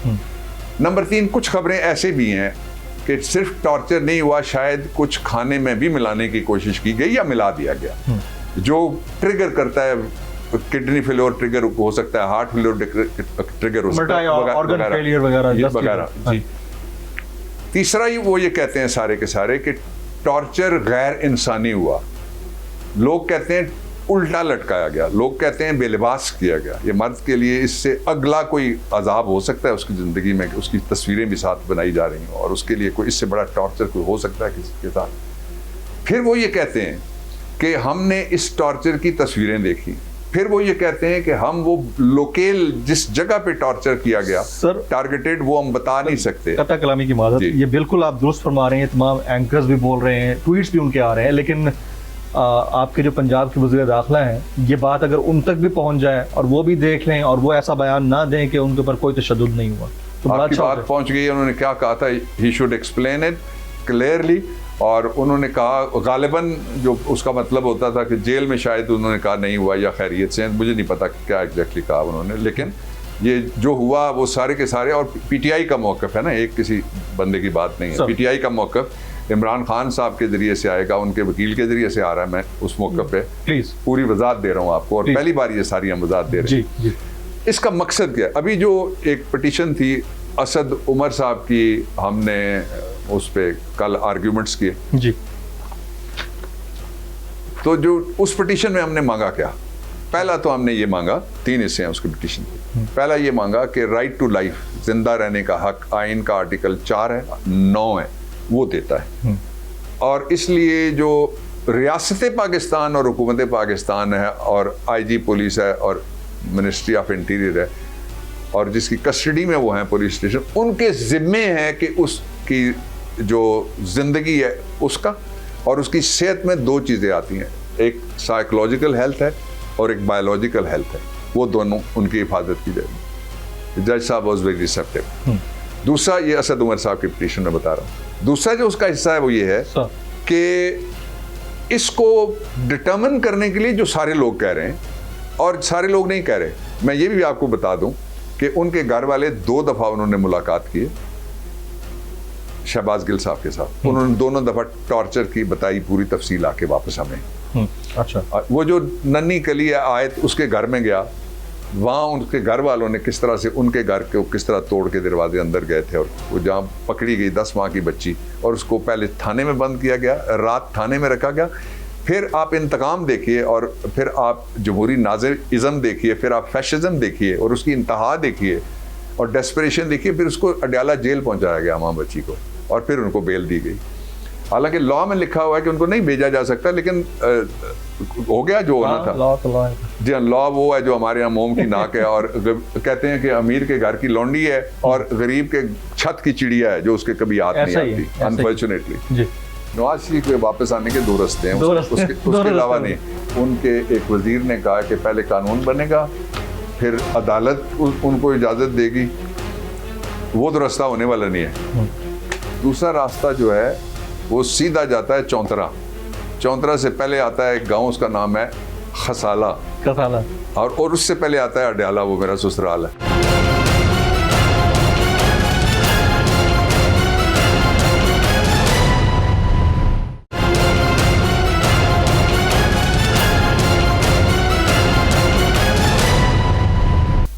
नंबर 3, कुछ खबरें ऐसे भी हैं कि सिर्फ टॉर्चर नहीं हुआ, शायद कुछ खाने में भी मिलाने की कोशिश की गई या मिला दिया गया, जो ट्रिगर करता है, किडनी फेलियर ट्रिगर हो सकता है, हार्ट फेलियर ट्रिगर हो सकता है, ऑर्गन फेलियर वगैरह जी। तीसरा ही वो ये कहते हैं सारे के सारे कि टॉर्चर गैर इंसानी हुआ। लोग कहते हैं उल्टा लटकाया गया, लोग कहते हैं बेलिबास किया गया। ये मर्द के लिए इससे अगला कोई अजाब हो सकता है उसकी ज़िंदगी में, उसकी तस्वीरें भी साथ बनाई जा रही हैं, और उसके लिए कोई इससे बड़ा टॉर्चर कोई हो सकता है किसी के साथ। फिर वो ये कहते हैं कि हमने इस टॉर्चर की तस्वीरें देखी। फिर वो ये कहते हैं कि हम वो लोकेल जिस जगह पे टॉर्चर किया गया सर, टारगेटेड, वो हम बता नहीं सकते। कता कलामी की माज़रत, ये बिल्कुल आप दुरुस्त फरमा रहे हैं, तमाम एंकर्स भी बोल रहे हैं, ट्वीट्स भी उनके आ रहे हैं, लेकिन आपके जो पंजाब के वज़ीर दाखिला हैं, ये बात अगर उन तक भी पहुंच जाए और वो भी देख लें और वो ऐसा बयान ना दें कि उनके ऊपर कोई तशद्दुद नहीं हुआ, तो बड़ा आपकी अच्छा बात पहुंच गई। उन्होंने क्या कहा था, he should explain it clearly, और उन्होंने कहा गालिबन जो उसका मतलब होता था कि जेल में शायद उन्होंने कहा नहीं हुआ या खैरियत से, मुझे नहीं पता क्या एग्जैक्टली कहा उन्होंने, लेकिन ये जो हुआ वो सारे के सारे, और पीटीआई का मौक़िफ़ है ना, एक किसी बंदे की बात नहीं है। पीटीआई का मौक़िफ़ इमरान खान साहब के ज़रिए से आएगा, उनके वकील के ज़रिए से आ रहा है। मैं उस मौक़िफ़ पे प्लीज़ पूरी वजाहत दे रहा हूँ आपको, और पहली बार ये सारी हम वजाहत दे रहे हैं। जी। इसका मकसद क्या है? अभी जो एक पिटीशन थी असद उमर साहब की, हमने उस पर कल आर्ग्यूमेंट्स किए जी। तो जो उस पिटीशन में हमने मांगा क्या? पहला तो हमने ये मांगा, 3 हिस्से हैं उसके पिटीशन के। पहला ये मांगा कि राइट टू लाइफ, जिंदा रहने का हक, आइन का आर्टिकल 4 है, 9 है, वो देता है। और इसलिए जो रियासत पाकिस्तान और हुकूमत पाकिस्तान है और आईजी पुलिस है और मिनिस्ट्री ऑफ इंटीरियर है और जिसकी कस्टडी में वो हैं पुलिस स्टेशन, उनके ज़िम्मे है कि उसकी जो ज़िंदगी है उसका और उसकी सेहत में 2 चीज़ें आती हैं, एक साइकोलॉजिकल हेल्थ है और एक बायोलॉजिकल हेल्थ है, वो दोनों उनकी हिफाजत की जाएगी। जज साहब वॉज वेरी रिसेप्टिव। दूसरा, ये असद उमर साहब की पिटीशन में बता रहा हूँ। दूसरा जो उसका हिस्सा है वो ये है कि इसको डिटर्मिन करने के लिए जो सारे लोग कह रहे हैं, और सारे लोग नहीं कह रहे, मैं ये भी आपको बता दूं कि उनके घर वाले 2 दफ़ा उन्होंने मुलाकात की शहबाज गिल साहब के साथ। उन्होंने दोनों दफ़ा टॉर्चर की बताई पूरी तफसील आके वापस हमें। अच्छा। वो जो नन्ही कली आयत उसके घर में गया, वहाँ उनके घर वालों ने किस तरह से उनके घर को किस तरह तोड़ के दरवाजे अंदर गए थे, और वो जहाँ पकड़ी गई 10 माह की बच्ची, और उसको पहले थाने में बंद किया गया, रात थाने में रखा गया। फिर आप इंतकाम देखिए, और फिर आप जमहूरी नाज़िरिज़्म देखिए, फिर आप फैशिज़म देखिए और उसकी इंतहा देखिए और डेस्परेशन देखिए। फिर उसको अडयाला जेल पहुंचाया गया माँ बच्ची को, और फिर उनको बेल दी गई। हालांकि लॉ में लिखा हुआ है कि उनको नहीं भेजा जा सकता, लेकिन हो गया जो होना था। जी हाँ, लॉ वो है जो हमारे यहाँ मोम की नाक है, और कहते हैं कि अमीर के घर की लौंडी है और गरीब के छत की चिड़िया है जो उसके कभी हाथ नहीं आती, अनफॉर्चुनेटली। नवाज शरीफ के वापस आने के 2 रास्ते हैं, उसके अलावा नहीं। उनके एक वजीर ने कहा कि पहले कानून बनेगा, फिर अदालत उनको इजाज़त देगी, वो तो रास्ता होने वाला नहीं है। दूसरा रास्ता जो है वो सीधा जाता है चौंतरा। चौंतरा से पहले आता है एक गांव, उसका नाम है खसाला, और उससे पहले आता है अडयाला, वो मेरा ससुराल है।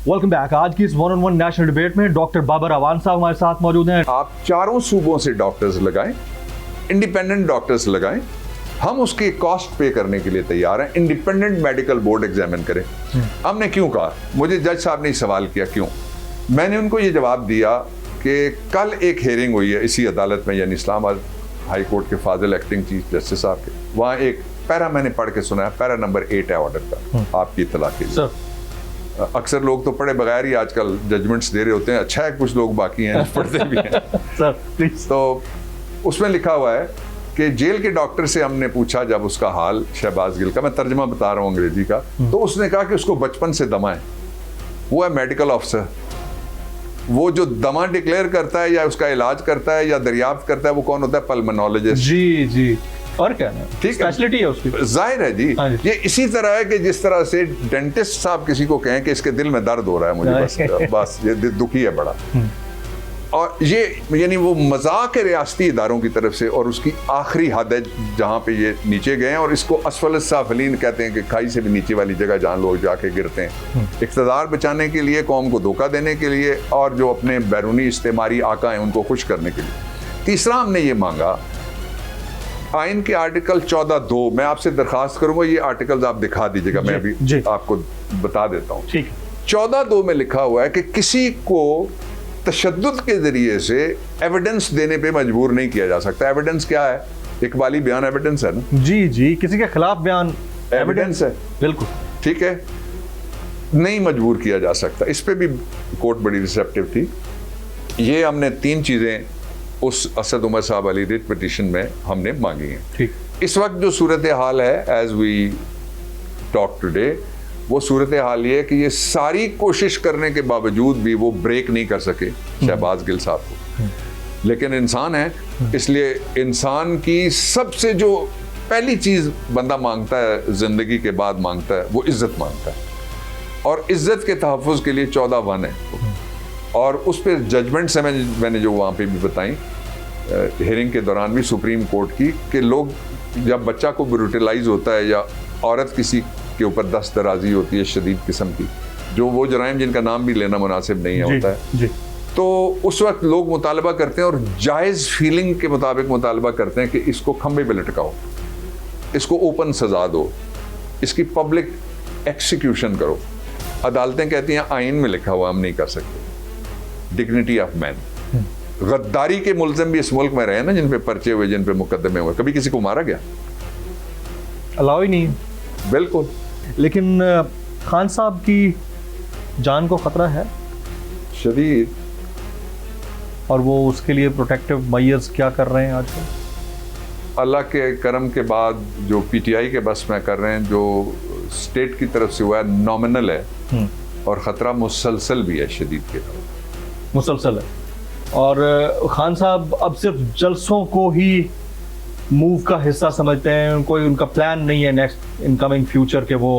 Welcome back. आज की इस 1-on-1 नेशनल डिबेट में डॉक्टर बाबर अवान साहब हमारे साथ मौजूद हैं। आप 4 सूबों से डॉक्टर्स लगाएं, इंडिपेंडेंट डॉक्टर्स लगाएं, हम उसकी कॉस्ट पे करने के लिए तैयार हैं। इंडिपेंडेंट मेडिकल बोर्ड एग्जामिन करें। हमने क्यों कहा? मुझे जज साहब ने सवाल किया क्यों, मैंने उनको ये जवाब दिया कि कल एक हेयरिंग हुई है इसी अदालत में, यानी इस्लामाबाद हाई कोर्ट के फाजिल एक्टिंग चीफ जस्टिस साहब के, वहाँ एक पैरा मैंने पढ़ के सुना है, पैरा नंबर 8 है ऑर्डर का, आपकी इत्तला के लिए। अक्सर लोग तो पढ़े बगैर ही आजकल जजमेंट्स दे रहे होते हैं, अच्छा है कुछ लोग बाकी हैं पढ़ते भी हैं। Sir please. तो उसमें लिखा हुआ है कि जेल के डॉक्टर से हमने पूछा जब उसका हाल शहबाज गिल का, मैं तर्जमा बता रहा हूँ अंग्रेजी का, तो उसने कहा कि उसको बचपन से दमा है। वो है मेडिकल ऑफिसर, वो जो दमा डिक्लेयर करता है या उसका इलाज करता है या दरियाफ्त करता है, वो कौन होता है? पल्मोनोलॉजिस्ट। जी जी, और क्या है, ठीक है, स्पेशलिटी है उसकी। जाहिर है जी, ये इसी तरह है कि जिस तरह से डेंटिस्ट साहब किसी को कहें कि इसके दिल में दर्द हो रहा है मुझे, बस ये दुखी है बड़ा। और ये यानी वो मजाक है रियासती इदारों की तरफ से, और उसकी आखिरी हद है जहाँ पे ये नीचे गए हैं, और इसको असफल साफलीन कहते हैं कि खाई से भी नीचे वाली जगह जहाँ लोग जाके गिरते हैं, इक़्तिदार बचाने के लिए, कौम को धोखा देने के लिए, और जो अपने बैरूनी इस्तेमारी आका हैं उनको खुश करने के लिए। तीसरा हमने ये मांगा, आइन के आर्टिकल 14(2), मैं आपसे दरखास्त करूंगा ये आर्टिकल्स आप दिखा दीजिएगा, मैं अभी आपको बता देता हूँ। 14(2) में लिखा हुआ है कि किसी को तशद्दुद के जरिए से एविडेंस देने पे मजबूर नहीं किया जा सकता। एविडेंस क्या है? इकबाली बयान एविडेंस है ना। जी जी, किसी के खिलाफ बयान एविडेंस है, बिल्कुल ठीक है, नहीं मजबूर किया जा सकता। इस पे भी कोर्ट बड़ी रिसेप्टिव थी। ये हमने 3 चीजें उस असद उमर साहब वाली रिट पिटीशन में हमने मांगी हैं। ठीक। इस वक्त जो सूरत हाल है एज वी टॉक टुडे, वो सूरत हाल ये है कि ये सारी कोशिश करने के बावजूद भी वो ब्रेक नहीं कर सके शहबाज गिल साहब को। लेकिन इंसान है, इसलिए इंसान की सबसे जो पहली चीज बंदा मांगता है जिंदगी के बाद मांगता है, वो इज्जत मांगता है। और इज्जत के तहफ़्फ़ुज़ के लिए 14(1) है। और उस पर जजमेंट से मैंने जो वहाँ पे भी बताई हियरिंग के दौरान भी सुप्रीम कोर्ट की, कि लोग जब बच्चा को ब्रूटलाइज होता है या औरत किसी के ऊपर दस्त दराजी होती है शदीद किस्म की, जो वो जराइम जिनका नाम भी लेना मुनासिब नहीं है होता है जी। तो उस वक्त लोग मुतालबा करते हैं और जायज़ फीलिंग के मुताबिक मुतालबा करते हैं कि इसको खंबे पे लटकाओ, इसको ओपन सजा दो, इसकी पब्लिक एक्सिक्यूशन करो। अदालतें कहती हैं आइन में लिखा हुआ हम नहीं कर सकते। Dignity of man. गद्दारी के मुल्ज़िम भी इस मुल्क में रहे ना, जिन पे पर्चे हुए, जिन पे मुकदमे हुए, कभी किसी को मारा गया? अलाउ ही नहीं। बिल्कुल। लेकिन खान साहब की जान को खतरा है शदीद। और वो उसके लिए प्रोटेक्टिव मेजर्स क्या कर रहे हैं आजकल? अल्लाह के करम के बाद जो पीटीआई के बस में कर रहे हैं, जो स्टेट की तरफ से हुआ है, नॉमिनल है और ख़तरा मुसलसल भी है, शदीद के तरफ मुसलसल है। और खान साहब अब सिर्फ जलसों को ही मूव का हिस्सा समझते हैं, कोई उनका प्लान नहीं है नेक्स्ट इनकमिंग फ्यूचर के वो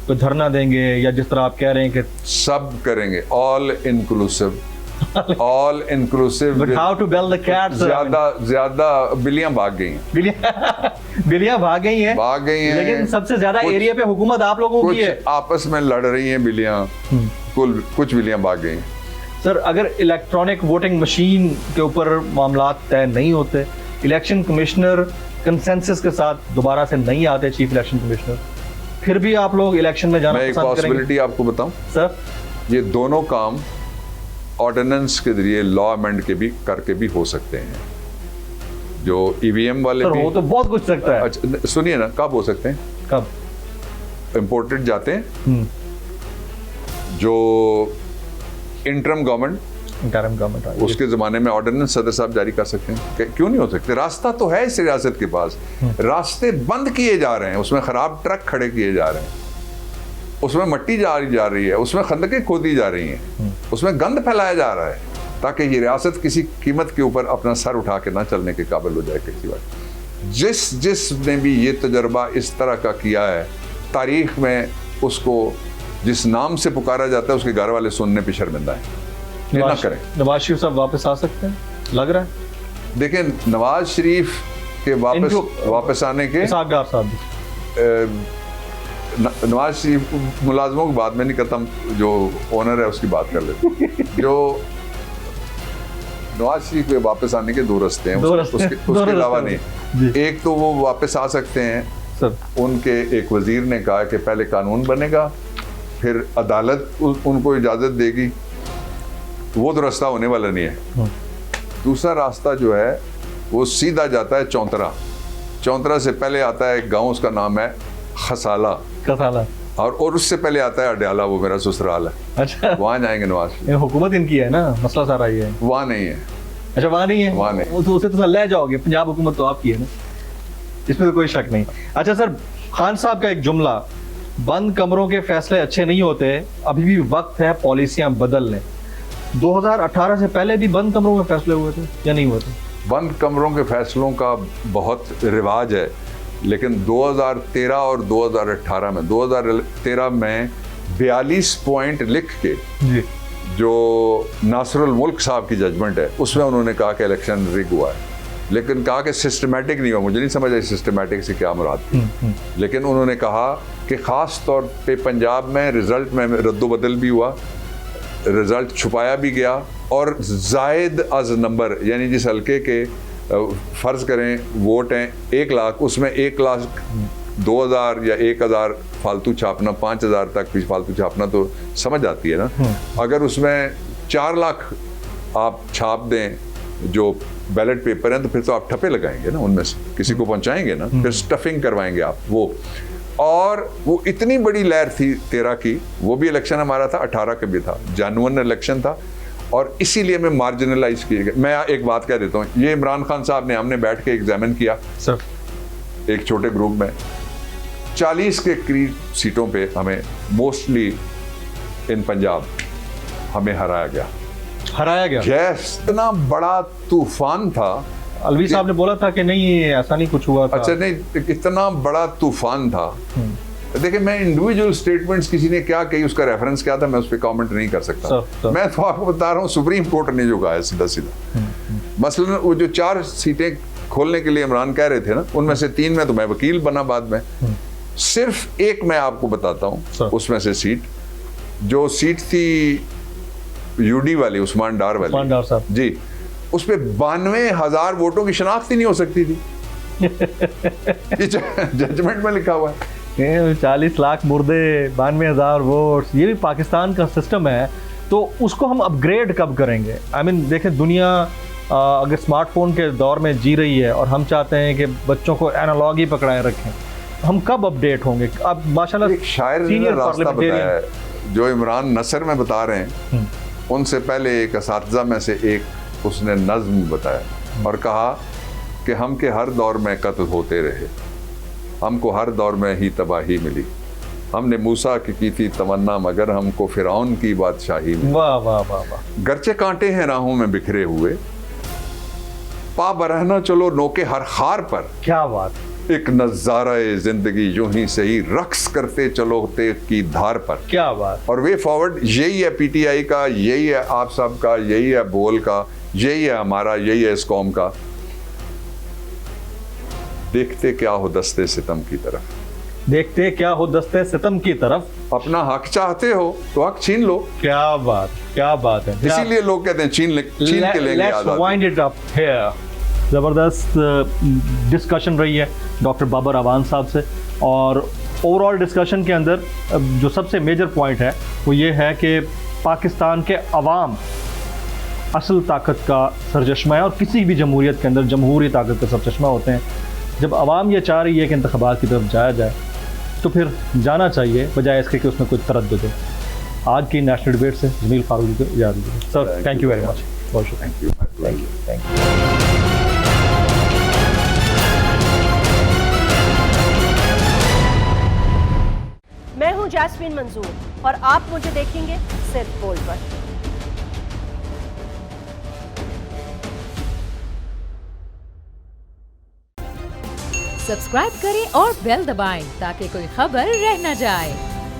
कोई धरना देंगे या जिस तरह आप कह रहे हैं कि सब करेंगे, all inclusive, all inclusive. But how to bell the cat? ज्यादा बिल्लियां भाग गई हैं। बिल्लियां भाग गई हैं, लेकिन सबसे ज्यादा एरिया पे हुकूमत आप लोगों की है। आपस में लड़ रही हैं बिल्लियां, कुछ बिल्लियां भाग गई हैं। सर, अगर इलेक्ट्रॉनिक वोटिंग मशीन के ऊपर मामलात तय नहीं होते, इलेक्शन कमिश्नर कंसेंसस के साथ दोबारा से नहीं आते, चीफ इलेक्शन कमिश्नर, फिर भी आप लोग इलेक्शन में जाना मैं एक पॉसिबिलिटी आपको बताऊं सर? ये दोनों काम ऑर्डिनेंस के जरिए लॉ अमेंड के भी करके भी हो सकते हैं। जो ईवीएम वाले सर, भी, वो तो बहुत कुछ सकता है। अच्छा सुनिए ना, कब हो सकते हैं? कब? इम्पोर्टेड जाते हैं जो इंटरम गवर्नमेंट, उसके ज़माने में ऑर्डिनेंस सदर साहब जारी कर सकते हैं। क्यों नहीं हो सकते? रास्ता तो है इस रियासत के पास। रास्ते बंद किए जा रहे हैं, उसमें ख़राब ट्रक खड़े किए जा रहे हैं, उसमें मट्टी जारी जा रही है, उसमें खंदकें खोदी जा रही हैं, उसमें गंद फैलाया जा रहा है, ताकि ये रियासत किसी कीमत के ऊपर अपना सर उठा के ना चलने के काबिल हो जाए किसी वक्त। जिसने भी ये तजर्बा इस तरह का किया है, तारीख में उसको जिस नाम से पुकारा जाता है, उसके घर वाले सुनने पे शर्मिंदा है। ना करें। नवाज शरीफ साहब वापस आ सकते हैं, लग रहा है? देखिए, नवाज शरीफ के वापस आने के, नवाज शरीफ मुलाजमों की बात में नहीं करता, जो ओनर है उसकी बात कर लेते। जो नवाज शरीफ के वापस आने के दो रास्ते हैं, उसके अलावा नहीं। एक तो वो वापस आ सकते हैं सर, उनके एक वजीर ने कहा कि पहले कानून बनेगा, फिर अदालत उनको इजाज़त देगी। वो तो रास्ता होने वाला नहीं है। दूसरा रास्ता जो है वो सीधा जाता है चौंतरा। चौंतरा से पहले आता है एक गांव, उसका नाम है खसाला, और उससे पहले आता है अडयाला, वो मेरा ससुराल है। अच्छा, वहाँ जाएंगे नवाज। हुकूमत इनकी है ना, मसला सारा ये है। वहाँ नहीं है। अच्छा, वहाँ नहीं है? वहाँ नहीं। वो तो उसे तो ले जाओगे, पंजाब हुकूमत तो आपकी है ना, इसमें तो कोई शक नहीं। अच्छा सर, खान साहब का एक जुमला, बंद कमरों के फैसले अच्छे नहीं होते, अभी भी वक्त है पॉलिसियां बदल लें। 2018 से पहले भी बंद कमरों में फैसले हुए थे या नहीं हुए थे? बंद कमरों के फैसलों का बहुत रिवाज है, लेकिन 2013 और 2018 में, 2013 में 42 पॉइंट लिख के जी, जो नासरुल मुल्क साहब की जजमेंट है, उसमें उन्होंने कहा कि इलेक्शन रिग हुआ है, लेकिन कहा कि सिस्टमेटिक नहीं हुआ। मुझे नहीं समझ आई सिस्टमेटिक से क्या मुराद थी, लेकिन उन्होंने कहा कि ख़ास तौर पे पंजाब में रिज़ल्ट में रद्दोबदल भी हुआ, रिज़ल्ट छुपाया भी गया, और जायद अज नंबर, यानी जिस हल्के के फ़र्ज़ करें वोट हैं 1 लाख, उसमें 1,02,000 या 1,000 फालतू छापना, 5,000 तक भी फालतू छापना तो समझ आती है ना। अगर उसमें 4 लाख आप छाप दें जो बैलेट पेपर हैं, तो फिर तो आप ठप्पे लगाएंगे ना, उनमें से किसी को पहुंचाएंगे ना, फिर स्टफिंग करवाएंगे आप वो। और वो इतनी बड़ी लहर थी 13 की, वो भी इलेक्शन हमारा था, 18 का भी था, जेन्युइन इलेक्शन था, और इसीलिए मैं मार्जिनलाइज किए गए। मैं एक बात कह देता हूँ, ये इमरान खान साहब ने, हमने बैठ के एग्जामिन किया सर एक छोटे ग्रुप में, 40 के करीब सीटों पे हमें मोस्टली इन पंजाब हमें हराया गया। यस, इतना बड़ा तूफान था। अलवी साहब ने बोला था कि नहीं ऐसा नहीं कुछ हुआ था। अच्छा नहीं, इतना बड़ा तूफान था, देखिए, मैं इंडिविजुअल स्टेटमेंट्स किसी ने क्या कही, उसका रेफरेंस क्या था, मैं उस पर कमेंट नहीं कर सकता। सर। मैं तो आपको बता रहा हूँ सुप्रीम कोर्ट ने जो कहा है सीधा सीधा। मसलन वो जो 4 सीटें खोलने के लिए इमरान कह रहे थे ना, उनमें से 3 में तो मैं वकील बना बाद में। सिर्फ एक मैं आपको बताता हूँ उसमें से सीट, जो सीट थी यूडी वाली, उस्मान डार वाली, उस्मान डार साहब जी, उस पे 92,000 वोटों की शनाख्त ही नहीं हो सकती थी। ये जजमेंट में लिखा हुआ है। 40 लाख मुर्दे, 92,000 वोट्स, ये भी पाकिस्तान का सिस्टम है। तो उसको हम अपग्रेड कब करेंगे? आई मीन देखें, दुनिया अगर स्मार्टफोन के दौर में जी रही है और हम चाहते हैं कि बच्चों को एनालॉग ही पकड़ाए रखें, हम कब अपडेट होंगे? अब माशाल्लाह एक शायर ने रास्ता बताया है, जो इमरान नसर में बता रहे हैं, उनसे पहले एक असातिज़ा में से एक उसने नज़्म बताया और कहा कि हम के हर दौर में कत्ल होते रहे, हमको हर दौर में ही तबाही मिली, हमने मूसा की थी तमन्ना मगर हमको फिरौन की बादशाही मिली। वाह वाह वाह वाह। गर्चे कांटे हैं राहों में बिखरे हुए, पा बरहना चलो नोके हर खार पर, क्या बात। एक नज़ारा जिंदगी यूं ही सही रक्स करते चलो ते की धार पर। क्या बात। और वे फॉरवर्ड यही है पीटीआई का, यही है आप सब का, यही है बोल का, यही है हमारा, यही है इस कौम का। देखते क्या हो दस्ते सितम की तरफ, देखते क्या हो दस्ते सितम की तरफ, अपना हक चाहते हो तो हक छीन लो। क्या बात, क्या बात है। इसीलिए लोग कहते हैं छीन के लेंगे आजादी। Wind it up here. ज़बरदस्त डिस्कशन रही है डॉक्टर बाबर अवान साहब से, और ओवरऑल डिस्कशन के अंदर जो सबसे मेजर पॉइंट है वो ये है कि पाकिस्तान के अवाम असल ताकत का सरचश्मा है, और किसी भी जमहूरियत के अंदर जमहूरी ताकत का सरचश्मा होते हैं। जब आवाम ये चाह रही है कि इंतखाबात की तरफ जाया जाए तो फिर जाना चाहिए, बजाय इसके कि उसमें कोई तरद्दुद हो। आज की नेशनल डिबेट से जमील फारूकी को इजाज़त दीजिए। Sir, thank you very much. बहुत शुक्रिया। Thank you. Thank you. मैं हूं जैस्मीन मंजूर और आप मुझे देखेंगे सिर्फ बोल पर। सब्सक्राइब करें और बेल दबाएं ताकि कोई खबर रह न जाए।